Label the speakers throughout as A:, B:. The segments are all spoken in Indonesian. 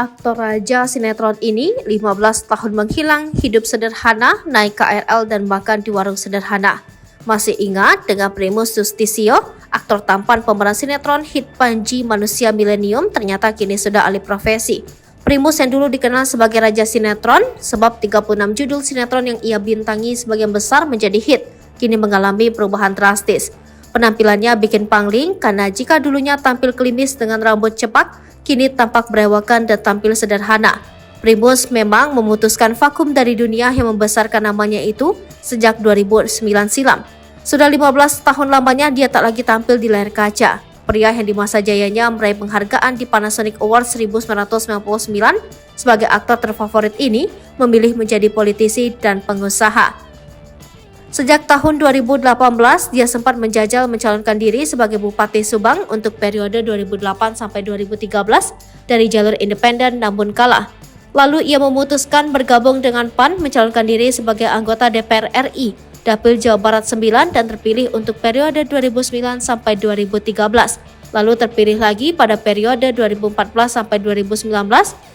A: aktor raja sinetron ini 15 tahun menghilang, hidup sederhana, naik KRL dan makan di warung sederhana. Masih ingat dengan Primus Yustisio, aktor tampan pemeran sinetron hit Panji Manusia Milenium ternyata kini sudah alih profesi. Primus yang dulu dikenal sebagai raja sinetron sebab 36 judul sinetron yang ia bintangi sebagian besar menjadi hit, kini mengalami perubahan drastis. Penampilannya bikin pangling karena jika dulunya tampil klimis dengan rambut cepak, kini tampak berewakan dan tampil sederhana. Primus memang memutuskan vakum dari dunia yang membesarkan namanya itu sejak 2009 silam. Sudah 15 tahun lamanya dia tak lagi tampil di layar kaca. Pria yang di masa jayanya meraih penghargaan di Panasonic Awards 1999 sebagai aktor terfavorit ini memilih menjadi politisi dan pengusaha. Sejak tahun 2018, dia sempat menjajal mencalonkan diri sebagai Bupati Subang untuk periode 2008 sampai 2013 dari jalur independen namun kalah. Lalu ia memutuskan bergabung dengan PAN mencalonkan diri sebagai anggota DPR RI, Dapil Jawa Barat 9 dan terpilih untuk periode 2009 sampai 2013. Lalu terpilih lagi pada periode 2014 sampai 2019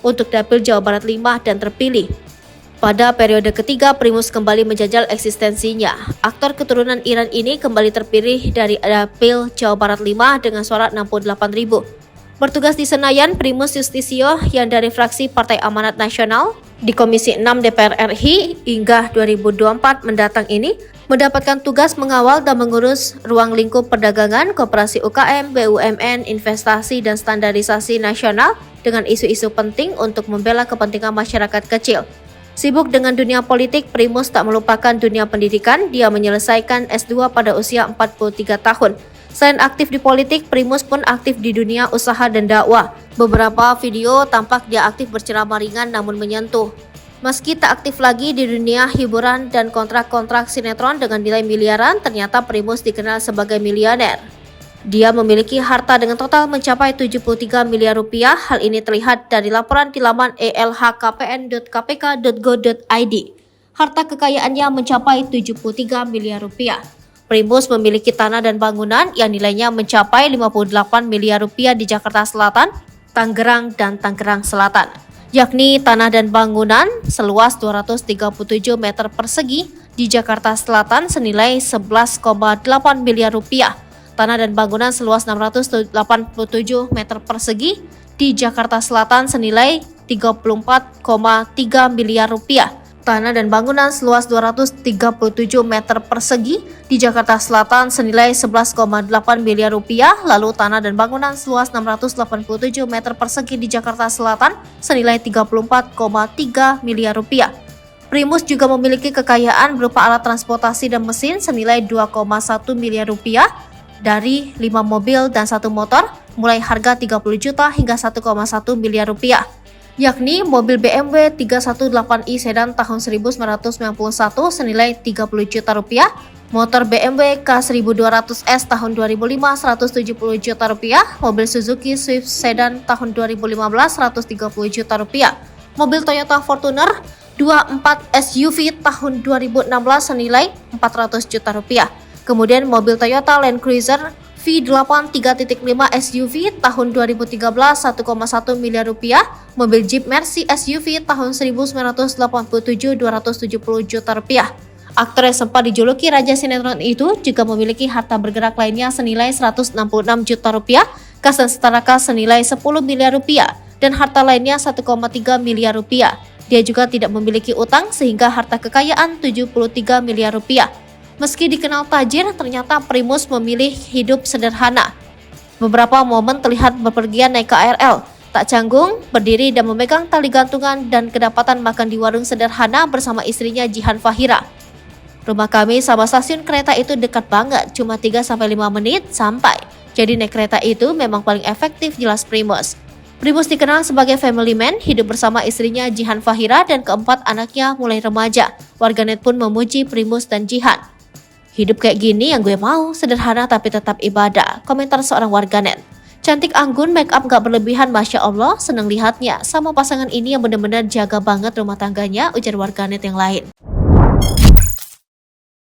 A: untuk Dapil Jawa Barat 5 dan terpilih. Pada periode ketiga, Primus kembali menjajal eksistensinya. Aktor keturunan Iran ini kembali terpilih dari Dapil Jawa Barat 5 dengan suara 68.000. Bertugas di Senayan, Primus Yustisio yang dari fraksi Partai Amanat Nasional di Komisi 6 DPR RI hingga 2024 mendatang ini mendapatkan tugas mengawal dan mengurus ruang lingkup perdagangan, koperasi UKM, BUMN, investasi dan standarisasi nasional dengan isu-isu penting untuk membela kepentingan masyarakat kecil. Sibuk dengan dunia politik, Primus tak melupakan dunia pendidikan. Dia menyelesaikan S2 pada usia 43 tahun. Selain aktif di politik, Primus pun aktif di dunia usaha dan dakwah. Beberapa video tampak dia aktif berceramah ringan namun menyentuh. Meski tak aktif lagi di dunia hiburan dan kontrak-kontrak sinetron dengan nilai miliaran, ternyata Primus dikenal sebagai miliuner. Dia memiliki harta dengan total mencapai 73 miliar rupiah. Hal ini terlihat dari laporan di laman elhkpn.kpk.go.id. Harta kekayaannya mencapai 73 miliar rupiah. Primus memiliki tanah dan bangunan yang nilainya mencapai 58 miliar rupiah di Jakarta Selatan, Tangerang, dan Tangerang Selatan, yakni tanah dan bangunan seluas 237 meter persegi di Jakarta Selatan senilai 11,8 miliar rupiah. Tanah dan bangunan seluas 687 meter persegi di Jakarta Selatan senilai 34,3 miliar rupiah. Tanah dan bangunan seluas 237 meter persegi di Jakarta Selatan senilai 11,8 miliar rupiah. Lalu tanah dan bangunan seluas 687 meter persegi di Jakarta Selatan senilai 34,3 miliar rupiah. Primus juga memiliki kekayaan berupa alat transportasi dan mesin senilai 2,1 miliar rupiah. Dari 5 mobil dan 1 motor, mulai harga 30 juta hingga 1,1 miliar rupiah, yakni mobil BMW 318i sedan tahun 1991 senilai 30 juta rupiah, motor BMW K1200S tahun 2005 170 juta rupiah, mobil Suzuki Swift sedan tahun 2015 130 juta rupiah, mobil Toyota Fortuner 24 SUV tahun 2016 senilai 400 juta rupiah. Kemudian mobil Toyota Land Cruiser V8 3.5 SUV tahun 2013 1,1 miliar rupiah, mobil Jeep Mercy SUV tahun 1987 270 juta rupiah. Aktor yang sempat dijuluki raja sinetron itu juga memiliki harta bergerak lainnya senilai 166 juta rupiah, kas dan setara kas senilai 10 miliar rupiah, dan harta lainnya 1,3 miliar rupiah. Dia juga tidak memiliki utang sehingga harta kekayaan 73 miliar rupiah. Meski dikenal tajir, ternyata Primus memilih hidup sederhana. Beberapa momen terlihat bepergian naik KRL, tak canggung, berdiri dan memegang tali gantungan dan kedapatan makan di warung sederhana bersama istrinya Jihan Fahira. Rumah kami sama stasiun kereta itu dekat banget, cuma 3-5 menit sampai. Jadi naik kereta itu memang paling efektif, jelas Primus. Primus dikenal sebagai family man, hidup bersama istrinya Jihan Fahira dan keempat anaknya mulai remaja. Warganet pun memuji Primus dan Jihan. Hidup kayak gini yang gue mau, sederhana tapi tetap ibadah, komentar seorang warganet. Cantik anggun, make up gak berlebihan, Masya Allah, seneng lihatnya. Sama pasangan ini yang benar-benar jaga banget rumah tangganya, ujar warganet yang lain.